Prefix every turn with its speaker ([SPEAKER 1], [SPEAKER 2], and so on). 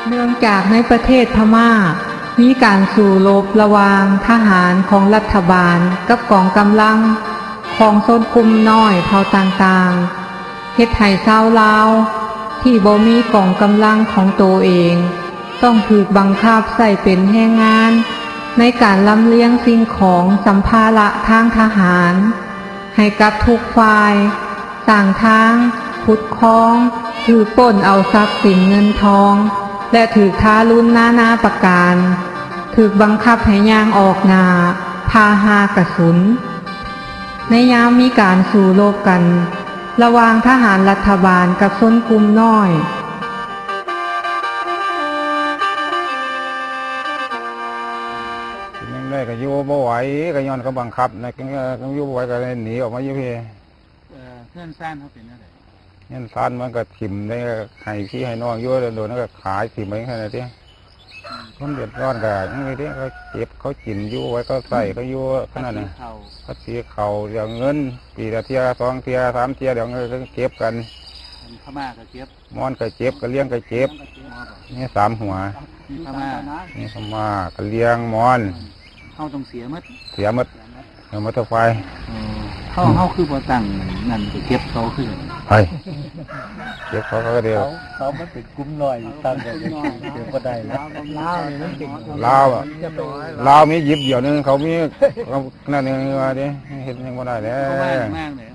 [SPEAKER 1] เนื่องจากในประเทศพม่ามีการสู้รบระหว่างทหารของรัฐบาลกับกองกำลังของชนกลุ่มน้อยเผ่าต่างๆเฮ็ดให้ชาวลาวที่บ่มีกองกำลังของตัวเองต้องถูกบังคับใส่เป็นแรงงานในการลำเลียงสิ่งของสัมภาระทางทหารให้กับทุกฝ่ายสร้างทางขุดคลองถือปล้นเอาทรัพย์สินเงินทองและถือทารุณนาประการถูกบังคับให้ย่างออกหน้าพาหากระสุนในยามมีการสู้รบกันระหว่างทหารรัฐบาลกับชนกลุ่มน้อย
[SPEAKER 2] ยังได้ก็อยู่บ่ไหวก็ย้อนเขาบังคับนะก็อยู่บ่ไหวก็เลยหนีออกมาอยู่พี่
[SPEAKER 3] เพื่อนซ่านเขาเป็นอะไร
[SPEAKER 2] เงี้ยซ่านมันก็ถิ่มได้ให้พี่ให้น้องอยู่โดนนั่นก็ขายถิ่มไปแค่ไหนที่คนเดือดร้อนกันยังไงที่เขาเก็บเขาจิ้มอยู่ไว้ก็ใส่เขาอยู่ขนาดนั้นเขาตีเขาเดี๋ยวเงินปีละเทีย2 เทีย 3 เทียเดี๋ยวเงินเก็บกัน
[SPEAKER 3] พม่าก็เก็บ
[SPEAKER 2] มอนก็เจ็บก็เลี้ยงก็เจ็บนี่3 หัว
[SPEAKER 3] พม่า
[SPEAKER 2] นี่พม่าก็เลี้ยงมอน
[SPEAKER 3] เขาต้องเสียมัด
[SPEAKER 2] มอเตอร์ไฟ
[SPEAKER 3] เขาคือพอตั้งนั่นก็เก็บเขาคือ
[SPEAKER 2] ไปเก็บเขาก็เดียว
[SPEAKER 3] เขามันเป็นกุ้มลอยตั้งแต่เดี๋ยวก็ได้แล้ว
[SPEAKER 2] ลาวมีหยิบเดียวนึงเขามีนั่นนึงว่าดิเห็นยังก็ได้แล้ว